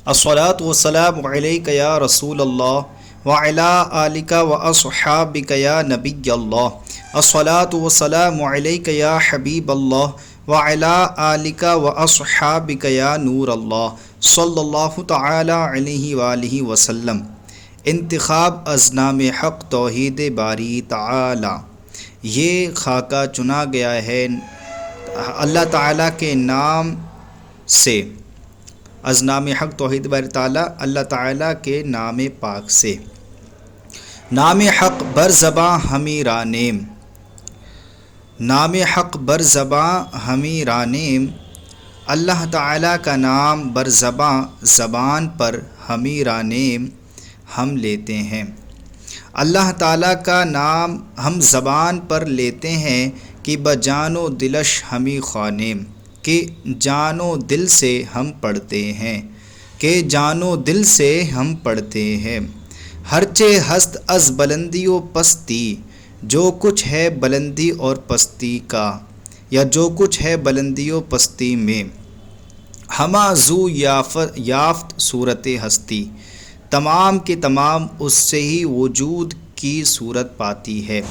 الصلاۃ والسلام علیک یا رسول اللہ وعلی آلک واصحابک یا نبی اللہ الصلاۃ والسلام علیک یا حبیب اللہ وعلی آلک واصحابک یا نور اللہ صلی اللہ تعالی علیہ وآلہ وسلم۔ انتخاب از نام حق توحید باری تعالی، یہ خاکہ چنا گیا ہے اللہ تعالیٰ کے نام سے، از نام حق توحید باری تعالیٰ اللہ تعالیٰ کے نام پاک سے۔ نام حق بر زباں ہمیں رانیم، نام حق بر زباں ہمیں رانیم، اللہ تعالیٰ کا نام بر زباں زبان پر ہمیں رانیم ہم لیتے ہیں۔ اللہ تعالیٰ کا نام ہم زبان پر لیتے ہیں کہ بجان و دلش ہمیں خوانیم، کہ جان و دل سے ہم پڑھتے ہیں، کہ جان و دل سے ہم پڑھتے ہیں۔ ہرچہ ہست از بلندی و پستی، جو کچھ ہے بلندی اور پستی کا، یا جو کچھ ہے بلندی و پستی میں، ہما زو یافت صورت ہستی، تمام کے تمام اس سے ہی وجود کی صورت پاتی ہے۔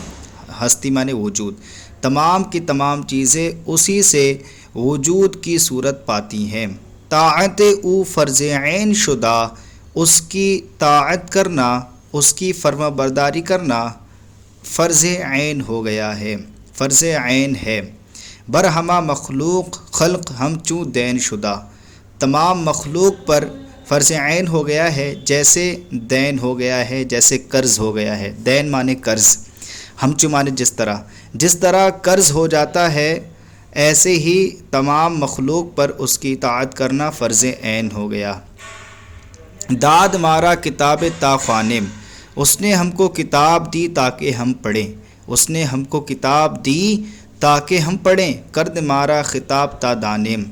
ہستی مانے وجود، تمام کی تمام چیزیں اسی سے وجود کی صورت پاتی ہیں۔ طاعت او فرض عین شدہ، اس کی طاعت کرنا، اس کی فرما برداری کرنا فرض عین ہو گیا ہے، فرض عین ہے۔ برہما مخلوق خلق ہم چوں دین شدہ، تمام مخلوق پر فرض عین ہو گیا ہے جیسے دین ہو گیا ہے، جیسے قرض ہو گیا ہے۔ دین مانے قرض، ہم چوں مانے جس طرح قرض ہو جاتا ہے، ایسے ہی تمام مخلوق پر اس کی اطاعت کرنا فرض عین ہو گیا۔ داد مارا کتاب تا خوانم، اس نے ہم کو کتاب دی تاکہ ہم پڑھیں، اس نے ہم کو کتاب دی تاکہ ہم پڑھیں۔ کرد مارا خطاب تا دانم،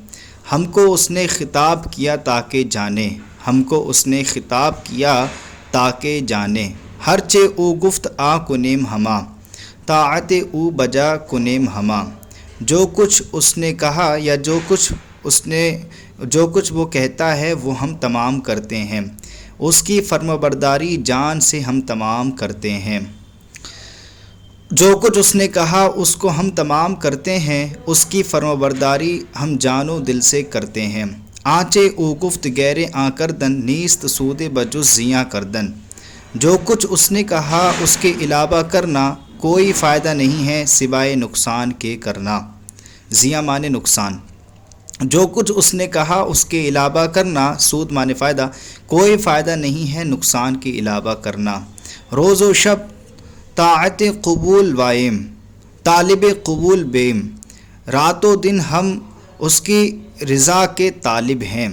ہم کو اس نے خطاب کیا تاکہ جانیں، ہم کو اس نے خطاب کیا تاکہ جانیں۔ ہرچہ او گفت آ کنیم ہما، طاعت او بجا کنیم ہما، جو کچھ اس نے کہا یا جو کچھ وہ کہتا ہے وہ ہم تمام کرتے ہیں، اس کی فرمانبرداری جان سے ہم تمام کرتے ہیں۔ جو کچھ اس نے کہا اس کو ہم تمام کرتے ہیں، اس کی فرمانبرداری ہم جان و دل سے کرتے ہیں۔ آنچے او گفت غیر آ کردن، نیست سود بجز زیاں کردن، جو کچھ اس نے کہا اس کے علاوہ کرنا کوئی فائدہ نہیں ہے سوائے نقصان کے کرنا۔ زیاں مانے نقصان، جو کچھ اس نے کہا اس کے علاوہ کرنا، سود مانے فائدہ، کوئی فائدہ نہیں ہے نقصان کے علاوہ کرنا۔ روز و شب طاعت قبول وائم، طالب قبول بیم، رات و دن ہم اس کی رضا کے طالب ہیں۔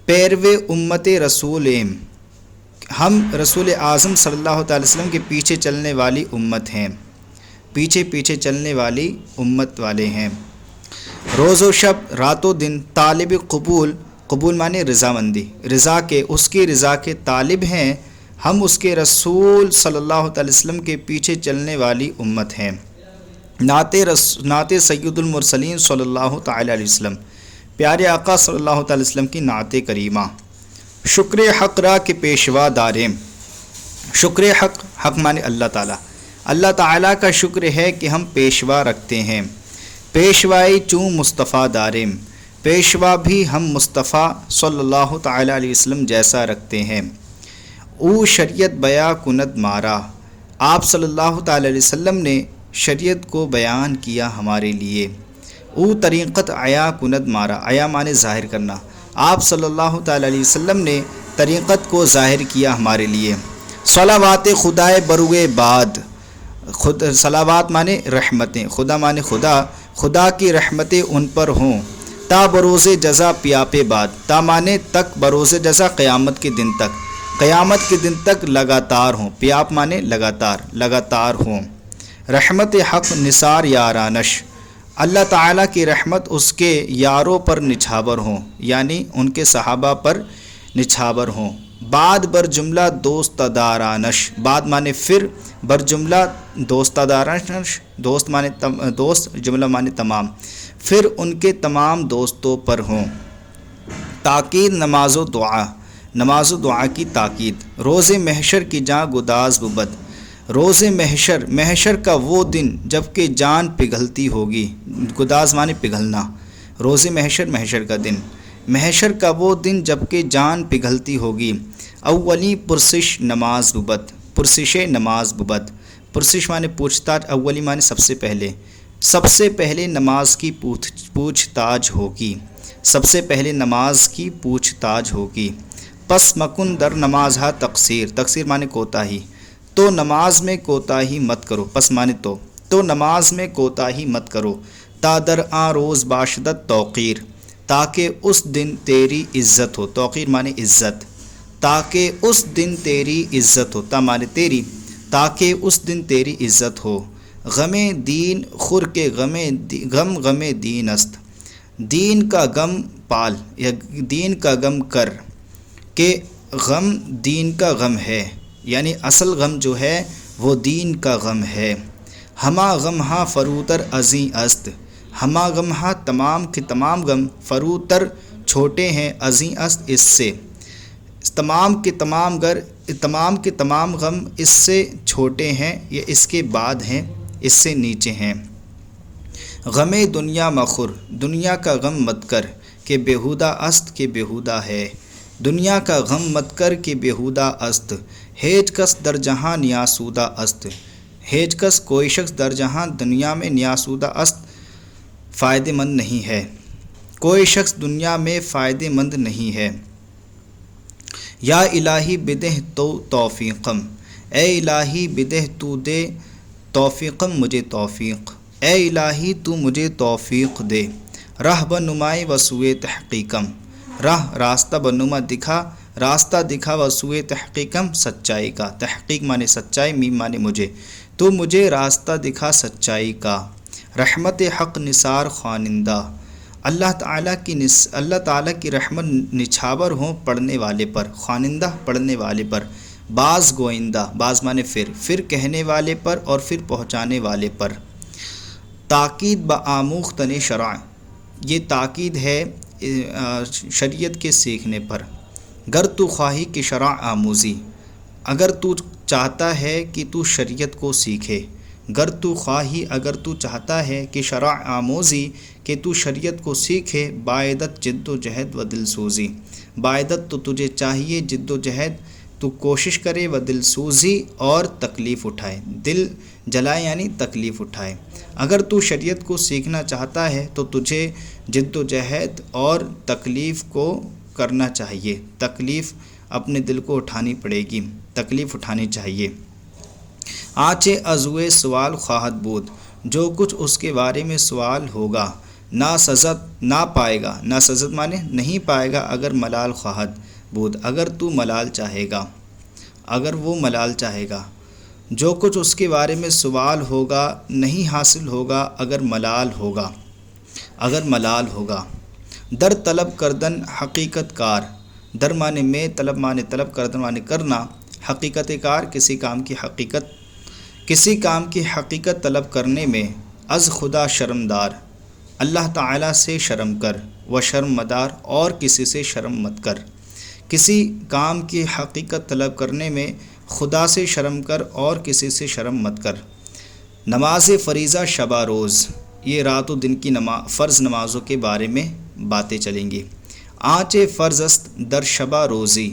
پیرو امت رسول ایم، ہم رسول اعظم صلی اللہ تعالی وسلم کے پیچھے چلنے والی امت ہیں، پیچھے چلنے والی امت والے ہیں۔ روز و شب رات و دن طالب قبول، قبول مانے رضامندی، رضا کے، اس کی رضا کے طالب ہیں، ہم اس کے رسول صلی اللہ تعالی وسلم کے پیچھے چلنے والی امت ہیں۔ نعت سید المرسلین صلی اللہ تعالی علیہ وسلم، پیارے آقا صلی اللہ تعالی وسلم کی نعت کریمہ۔ شکر حق را کے پیشوا داریم، شکر حق، حق مانے اللہ تعالیٰ، اللہ تعالیٰ کا شکر ہے کہ ہم پیشوا رکھتے ہیں۔ پیشوائی چوں مصطفیٰ داریم، پیشوا بھی ہم مصطفیٰ صلی اللہ تعالیٰ علیہ وسلم جیسا رکھتے ہیں۔ او شریعت بیا کند مارا، آپ صلی اللہ تعالیٰ علیہ وسلم نے شریعت کو بیان کیا ہمارے لیے۔ او طریقت عیا کند مارا، عیا مانے ظاہر کرنا، آپ صلی اللہ تعالیٰ علیہ وسلم نے طریقت کو ظاہر کیا ہمارے لیے۔ صلوات خدائے بروئے بعد، صلوات مانے رحمتیں، خدا مانے خدا، خدا کی رحمتیں ان پر ہوں، تا بروز جزا پیاپے بعد، تا مانے تک، بروز جزا قیامت کے دن تک، قیامت کے دن تک لگاتار ہوں، پیاپ مانے لگاتار، لگاتار ہوں۔ رحمت حق نثار یارانش، اللہ تعالیٰ کی رحمت اس کے یاروں پر نچھاور ہوں، یعنی ان کے صحابہ پر نچھاور ہوں۔ بعد بر جملہ دوست دارانش، بعد معنی پھر، بر جملہ دوست دارانش، دوست معنی دوست، جملہ معنی تمام، پھر ان کے تمام دوستوں پر ہوں۔ تاکید نماز و دعا، نماز و دعا کی تاکید۔ روز محشر کی جاں گداز بود، روز محشر، محشر کا وہ دن جب کہ جان پگھلتی ہوگی، گداز معنی پگھلنا، روز محشر، محشر کا دن، محشر کا وہ دن جب کہ جان پگھلتی ہوگی۔ اولی پرسش نماز بود، پرسش نماز بود، پرسش معنی پوچھ تاچھ، اولی معنی سب سے پہلے نماز کی پوچھ تاچھ ہوگی، سب سے پہلے نماز کی پوچھ تاچھ ہوگی۔ پس مکن در نماز ہا تقصیر، تقصیر معنی کوتاہی، تو نماز میں کوتاہی مت کرو، پس معنی تو نماز میں کوتاہی مت کرو۔ تا در آن روز باشدت توقیر، تاکہ اس دن تیری عزت ہو، توقیر معنی عزت، تاکہ اس دن تیری عزت ہو، تا معنی تیری، تاکہ اس دن تیری عزت ہو۔ غم دین خور کے غم دین است، دین کا غم پال یا دین کا غم کر، کہ غم دین کا غم ہے، یعنی اصل غم جو ہے وہ دین کا غم ہے۔ ہما غم ہا فروتر ازیں است، ہما غم ہا تمام کے تمام غم، فروتر چھوٹے ہیں، ازیں است اس سے، تمام کے تمام غم اس سے چھوٹے ہیں یا اس کے بعد ہیں، اس سے نیچے ہیں۔ غم دنیا مخور، دنیا کا غم مت کر، کہ بیہودہ است، کہ بیہودہ ہے، دنیا کا غم مت کر کہ بیہودہ است۔ ہیچ کس در جہاں نیاسودہ است، ہیچ کس کوئی شخص در جہاں دنیا میں نیاسودہ است فائدہ مند نہیں ہے، کوئی شخص دنیا میں فائدہ مند نہیں ہے۔ یا الہی بدہ تو توفیقم، اے الہی بدہ تو دے توفیقم مجھے توفیق، اے الہی تو مجھے توفیق دے۔ راہ بنمائے وسوئے تحقیقم، راہ راستہ بنما دکھا، راستہ دکھا وسوئے تحقیقم سچائی کا، تحقیق معنی سچائی، میم معنی مجھے، تو مجھے راستہ دکھا سچائی کا۔ رحمت حق نثار خوانندہ، اللہ تعالیٰ کی رحمت نچھاور ہوں پڑھنے والے پر، خوانندہ پڑھنے والے پر، باز گوئندہ، باز معنی پھر کہنے والے پر اور پھر پہنچانے والے پر۔ تاکید بآموختن شرع، یہ تاکید ہے شریعت کے سیکھنے پر۔ گر تو خواہی کہ شرع آموزی، اگر تو چاہتا ہے کہ تو شریعت کو سیکھے، گر تو خواہی اگر تو چاہتا ہے کہ شرع آموزی، کہ تو شریعت کو سیکھے، باعدت جد و جہد و دل سوزی، باعدت تو تجھے چاہیے، جد و جہد تو کوشش کرے، و دل سوزی اور تکلیف اٹھائے، دل جلائے یعنی تکلیف اٹھائے۔ اگر تو شریعت کو سیکھنا چاہتا ہے تو تجھے جد و جہد اور تکلیف کو کرنا چاہیے، تکلیف اپنے دل کو اٹھانی پڑے گی، تکلیف اٹھانی چاہیے۔ آنچے ازوئے سوال خواہد بود، جو کچھ اس کے بارے میں سوال ہوگا، نا سزت نہ پائے گا، نا سزت مانے نہیں پائے گا، اگر ملال خواہد بود، اگر تو ملال چاہے گا، اگر وہ ملال چاہے گا، جو کچھ اس کے بارے میں سوال ہوگا نہیں حاصل ہوگا اگر ملال ہوگا، اگر ملال ہوگا۔ در طلب کردن حقیقت کار، در معنی میں، طلب معنی طلب، کردن معنی کرنا، حقیقت کار کسی کام کی حقیقت طلب کرنے میں، از خدا شرمدار، اللہ تعالیٰ سے شرم کر، و شرم مدار اور کسی سے شرم مت کر، کسی کام کی حقیقت طلب کرنے میں خدا سے شرم کر اور کسی سے شرم مت کر۔ نماز فریضہ شبہ روز، یہ رات و دن کی فرض نمازوں کے بارے میں باتیں چلیں گی۔ آنچ فرض است در شبہ روزی،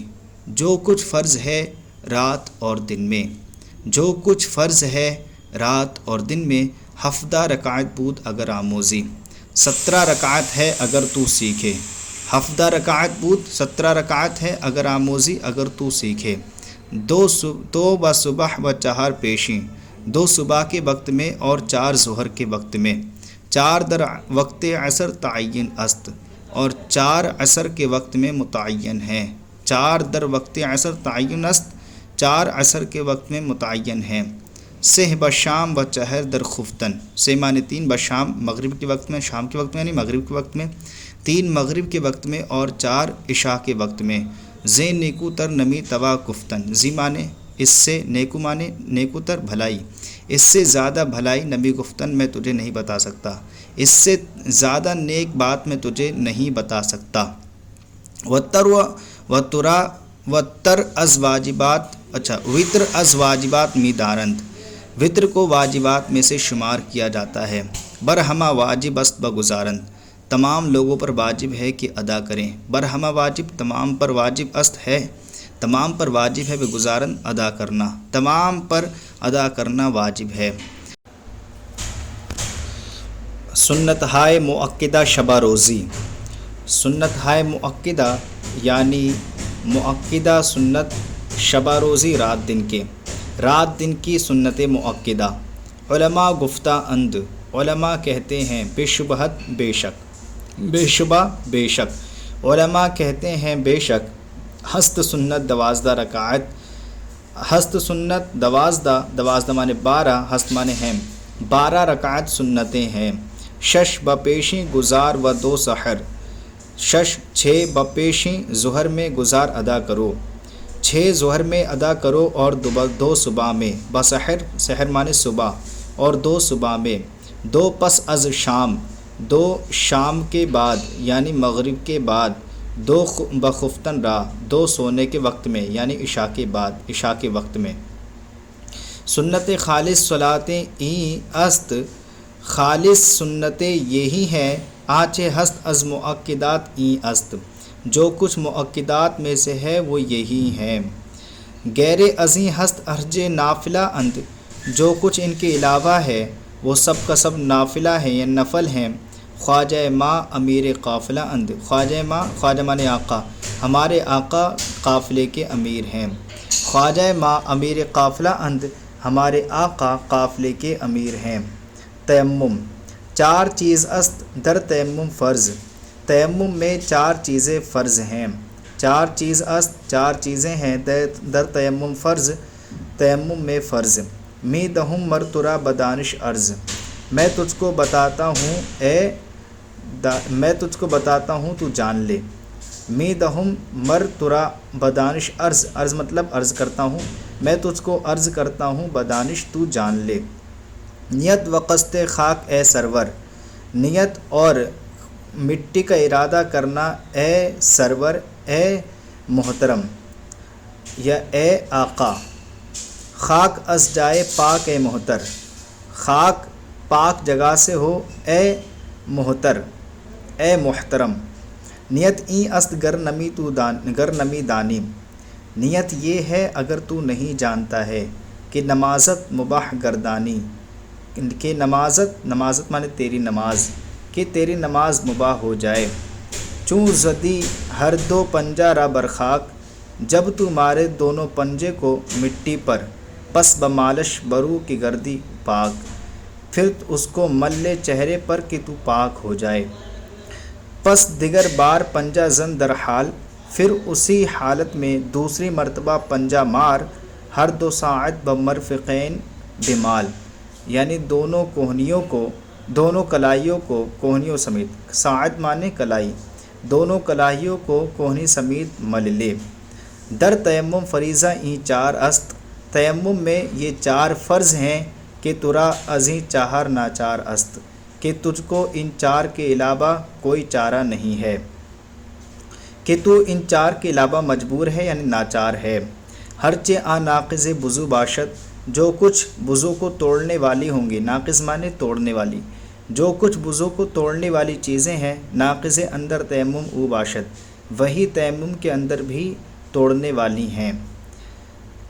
جو کچھ فرض ہے رات اور دن میں، جو کچھ فرض ہے رات اور دن میں، ہفتہ رکعت بود اگر آموزی، 17 رکعت ہے اگر تو سیکھے، ہفتہ رکعت بود 17 رکعت ہے اگر آموزی، اگر تو سیکھے۔ دو بصبح و چہار پیشیں، 2 صبح کے وقت میں اور 4 ظہر کے وقت میں، 4 در وقت عصر تعین است اور 4 عصر کے وقت میں متعین ہیں، 4 در وقت عصر تعین است، 4 عصر کے وقت میں متعین ہیں۔ سہ بشام و چہر در خفتن، سہ معنی 3 بشام مغرب کے وقت میں، شام کے وقت میں یعنی مغرب کے وقت میں، 3 مغرب کے وقت میں اور 4 عشاء کے وقت میں۔ زے نیکو تر نمی توا گفتن، زی معنی اس سے، نیکو معنی نیکو تر بھلائی، اس سے زیادہ بھلائی نبی گفتن میں تجھے نہیں بتا سکتا، اس سے زیادہ نیک بات میں تجھے نہیں بتا سکتا۔ وتر از واجبات، وطر از واجبات می دارند، وطر کو واجبات میں سے شمار کیا جاتا ہے۔ برہما واجب است بگزارند، تمام لوگوں پر واجب ہے کہ ادا کریں۔ برہما واجب تمام پر واجب است ہے، تمام پر واجب ہے، بگزارند ادا کرنا، تمام پر ادا کرنا واجب ہے۔ سنت ہائے مؤکدہ شبہ روزی، سنت ہائے مؤکدہ یعنی مؤکدہ سنت، شبہ روزی رات دن کی سنت مؤکدہ۔ علماء گفتہ اند، علماء کہتے ہیں بے شبہت بے شک، بے شبہ بے شک، علماء کہتے ہیں بے شک، ہست سنت 12 رکعت، ہست سنت 12 معنی 12، ہست معنی ہیں 12 رکعت سنتیں ہیں۔ شش بپیشی گزار و 2 سحر، شش 6 بپیشی ظہر میں گزار ادا کرو، 6 ظہر میں ادا کرو اور 2 صبح میں، بسحر سحر معنی صبح اور 2 صبح میں۔ 2 پس از شام، 2 شام کے بعد یعنی مغرب کے بعد، 2 بخفتن را، 2 سونے کے وقت میں یعنی عشاء کے بعد، عشاء کے وقت میں۔ سنت خالص صلاتیں این است، خالص سنتیں یہی ہیں، آنچے ہست از مؤکدات این است، جو کچھ مؤکدات میں سے ہے وہ یہی ہیں۔ غیر ازیں ہست ارج نافلہ اند، جو کچھ ان کے علاوہ ہے وہ سب کا سب نافلہ ہیں یا نفل ہیں۔ خواجہ ماں امیر قافلہ اند، خواجہ ماں، خواجہ معنی آقا، ہمارے آقا قافلے کے امیر ہیں۔ خواجہ ماں امیر قافلہ اند، ہمارے آقا قافلے کے امیر ہیں۔ تیمم 4 چیز است در تیمم فرض، تیمم میں 4 چیزیں فرض ہیں۔ 4 چیز است، 4 چیزیں ہیں در تیمم فرض، تیمم میں فرض۔ می دہم مر ترا بدانش عرض، میں تجھ کو بتاتا ہوں میں تجھ کو بتاتا ہوں تو جان لے۔ می دہم مر ترا بدانش عرض، عرض مطلب عرض کرتا ہوں، میں تجھ کو عرض کرتا ہوں بدانش تو جان لے۔ نیت و قصد خاک اے سرور، نیت اور مٹی کا ارادہ کرنا اے سرور، اے محترم یا اے آقا۔ خاک از جائے پاک اے محتر، خاک پاک جگہ سے ہو اے محتر، اے محترم۔ نیت این است گر نمی دانی، نیت یہ ہے اگر تو نہیں جانتا ہے کہ نمازت مباح گردانی، کہ نمازت مانے تیری نماز، کہ تیری نماز مباح ہو جائے۔ چوں زدی ہر 2 پنجہ را برخاک، جب تو مارے دونوں پنجے کو مٹی پر، پس بمالش برو کی گردی پاک، پھر اس کو مل لے چہرے پر کہ تو پاک ہو جائے۔ پس دیگر بار پنجہ زن در حال، پھر اسی حالت میں دوسری مرتبہ پنجہ مار، ہر 2 ساعت بمرفقین بمال، یعنی دونوں کوہنیوں کو، دونوں کلائیوں کو کوہنیوں سمیت، ساعت مانے کلائی، دونوں کلاہیوں کو کوہنی سمیت مل لے۔ در تیمم فریضہ این 4 است، تیمم میں یہ 4 فرض ہیں کہ ترا ازیں چہار ناچار است، کہ تجھ کو ان 4 کے علاوہ کوئی چارہ نہیں ہے، کہ تو ان 4 کے علاوہ مجبور ہے یعنی ناچار ہے۔ ہرچہ آ ناقض وضو باشد، جو کچھ وضو کو توڑنے والی ہوں گی، ناقض معنی توڑنے والی، جو کچھ وضو کو توڑنے والی چیزیں ہیں، ناقض اندر تیمم او باشد، وہی تیمم کے اندر بھی توڑنے والی ہیں۔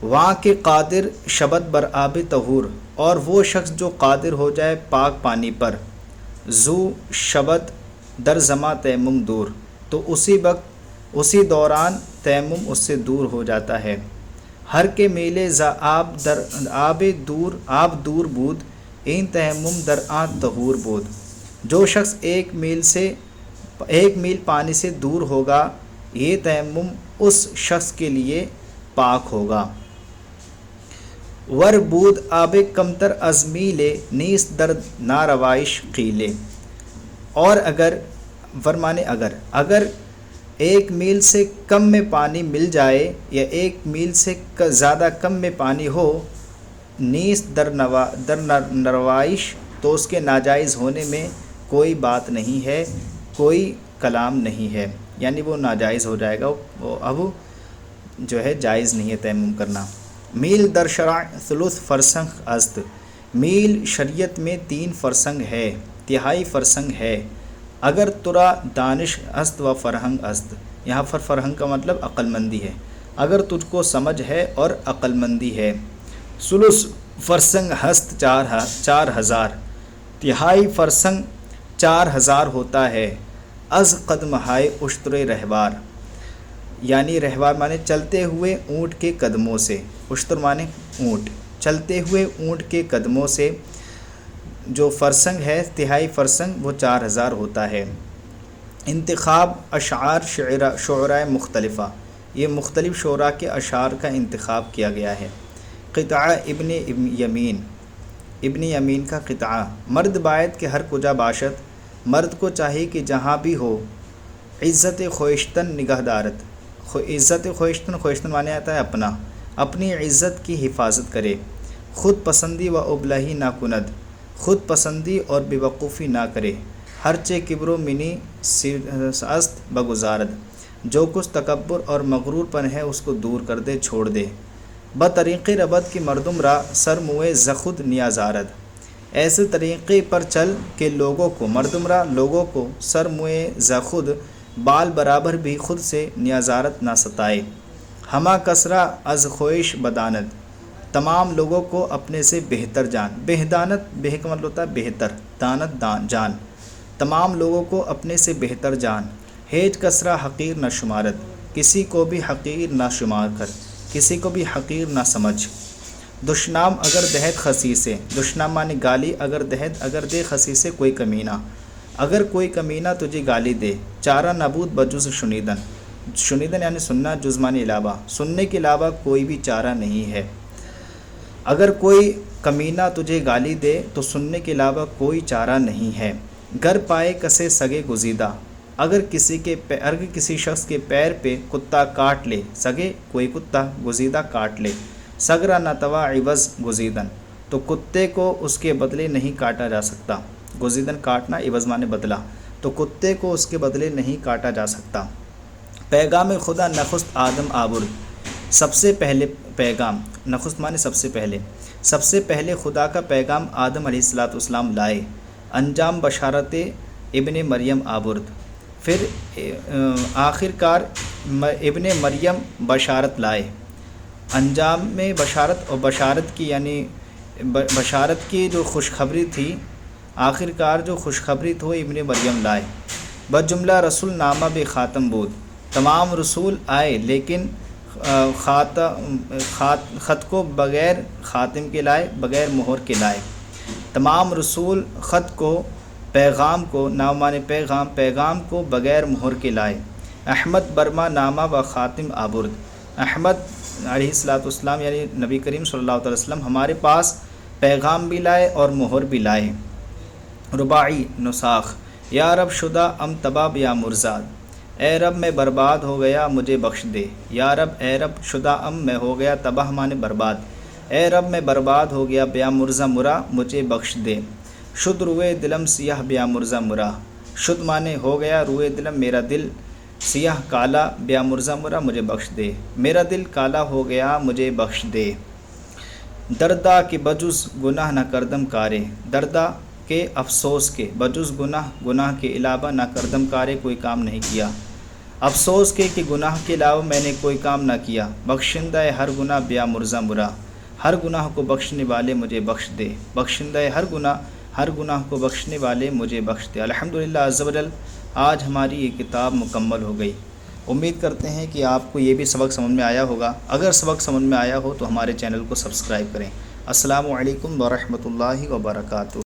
وہاں کے قادر شبد بر آب طہور، اور وہ شخص جو قادر ہو جائے پاک پانی پر، زو شبد در زماں تیمم دور، تو اسی وقت اسی دوران تیمم اس سے دور ہو جاتا ہے۔ ہر کے میلے ز آب دور بود، این تیمم در آن طہور بود، جو شخص 1 میل پانی سے دور ہوگا، یہ تیمم اس شخص کے لیے پاک ہوگا۔ ور بود آب کمتر از میلے نیست درد ناروائش قیلے، اور اگر فرمانے اگر ایک میل سے کم میں پانی مل جائے یا ایک میل سے زیادہ کم میں پانی ہو، نیست در نروائش، تو اس کے ناجائز ہونے میں کوئی بات نہیں ہے، کوئی کلام نہیں ہے، یعنی وہ ناجائز ہو جائے گا، وہ اب جو ہے جائز نہیں ہے تیمم کرنا۔ میل در شرع ثلث فرسنگ است، میل شریعت میں 3 فرسنگ ہے، تہائی فرسنگ ہے۔ اگر ترا دانش است و فرہنگ است، یہاں فرہنگ کا مطلب عقل مندی ہے، اگر تجھ کو سمجھ ہے اور عقل مندی ہے۔ ثلث فرسنگ ہست 4000، تہائی فرسنگ 4000 ہوتا ہے۔ از قدم ہائے اشتر رہوار، یعنی رہوار مانے چلتے ہوئے اونٹ کے قدموں سے، اشتر مانے اونٹ، چلتے ہوئے اونٹ کے قدموں سے جو فرسنگ ہے تہائی فرسنگ وہ 4000 ہوتا ہے۔ انتخاب اشعار شعراء مختلفہ، یہ مختلف شعراء کے اشعار کا انتخاب کیا گیا ہے۔ قطعہ ابن یمین کا قطعہ، مرد باید کہ ہر کجا باشد، مرد کو چاہیے کہ جہاں بھی ہو، عزت خویشتن نگہ دارت، عزت خویشتن مانے آتا ہے اپنی عزت کی حفاظت کرے۔ خود پسندی و ابلہی نہ کند، خود پسندی اور بے وقوفی نہ کرے۔ ہرچے کبر و منی است بگزارد، جو کچھ تکبر اور مغرور پن ہے اس کو دور کر دے، چھوڑ دے۔ بطریق ربد کی مردم را سر موئے زخود نیازارد، ایسے طریقے پر چل کہ لوگوں کو، مردم را لوگوں کو، سر موئے زخود بال برابر بھی خود سے نیازارت نہ ستائے۔ ہما کسرا از خویش بداند، تمام لوگوں کو اپنے سے بہتر جان، بہدانت بہ کا مطلب ہوتا ہے بہتر، دانت جان، تمام لوگوں کو اپنے سے بہتر جان۔ ہیج کسرا حقیر نہ شمارت، کسی کو بھی حقیر نہ شمار کر، کسی کو بھی حقیر نہ سمجھ۔ دشنام اگر دہد خسیسے، دشنام مانے گالی، اگر دہد اگر دے خسیسے کوئی کمینہ، اگر کوئی کمینہ تجھے گالی دے۔ چارہ نبود بجز شنیدن، شنیدن یعنی سننا، جز مانے علاوہ، سننے کے علاوہ کوئی بھی چارہ نہیں ہے۔ اگر کوئی کمینہ تجھے گالی دے تو سننے کے علاوہ کوئی چارہ نہیں ہے۔ گر پائے کسے سگے گزیدہ، اگر کسی شخص کے پیر پہ کتا کاٹ لے، سگے کوئی کتا، گزیدہ کاٹ لے۔ سگرا نتوا عوض گزیدن، تو کتے کو اس کے بدلے نہیں کاٹا جا سکتا، گزیدن کاٹنا، عوض مانے بدلہ، تو کتے کو اس کے بدلے نہیں کاٹا جا سکتا۔ پیغام خدا نخست آدم آورد، سب سے پہلے پیغام، نخست مانے سب سے پہلے خدا کا پیغام آدم علیہ السلام لائے۔ انجام بشارت ابن مریم آورد، پھر آخر کار ابن مریم بشارت لائے۔ انجام میں بشارت، اور بشارت کی یعنی بشارت کی جو خوشخبری تھی، آخر کار جو خوشخبری تھی وہ ابن مریم لائے۔ بجملہ رسول نامہ بے خاتم بود، تمام رسول آئے لیکن خط کو بغیر خاتم کے لائے، بغیر مہر کے لائے۔ تمام رسول خط کو، پیغام کو، نام مانے پیغام، پیغام کو بغیر مہر کے لائے۔ احمد برما نامہ و خاتم آبرد، احمد علیہ السلام یعنی نبی کریم صلی اللہ علیہ وسلم ہمارے پاس پیغام بھی لائے اور مہر بھی لائے۔ رباعی نساخ، یا رب شدہ ام تباب یا مرزاد، اے رب میں برباد ہو گیا مجھے بخش دے۔ یا رب، اے رب، شدہ ام میں ہو گیا، تباہ مانے برباد، اے رب میں برباد ہو گیا، بیا مرزا مرا مجھے بخش دے۔ شد روئے دلم سیاہ بیا مرزا مرا، شد مانے ہو گیا، روئے دلم میرا دل، سیاہ کالا، بیا مرزا مرا مجھے بخش دے، میرا دل کالا ہو گیا مجھے بخش دے۔ دردا کہ بجز گناہ نہ کردم کارے، دردا کے افسوس کے، بجز گناہ کے علاوہ نہ کردم کارے کوئی کام نہیں کیا، افسوس کے کہ گناہ کے علاوہ میں نے کوئی کام نہ کیا۔ بخشندہ ہر گناہ بیا مرزا مرا، ہر گناہ کو بخشنے والے مجھے بخش دے، بخشندہ ہر گناہ کو بخشنے والے مجھے بخش دے۔ الحمدللہ عز و جل، آج ہماری یہ کتاب مکمل ہو گئی۔ امید کرتے ہیں کہ آپ کو یہ بھی سبق سمجھ میں آیا ہوگا۔ اگر سبق سمجھ میں آیا ہو تو ہمارے چینل کو سبسکرائب کریں۔ السلام علیکم ورحمۃ اللہ وبرکاتہ۔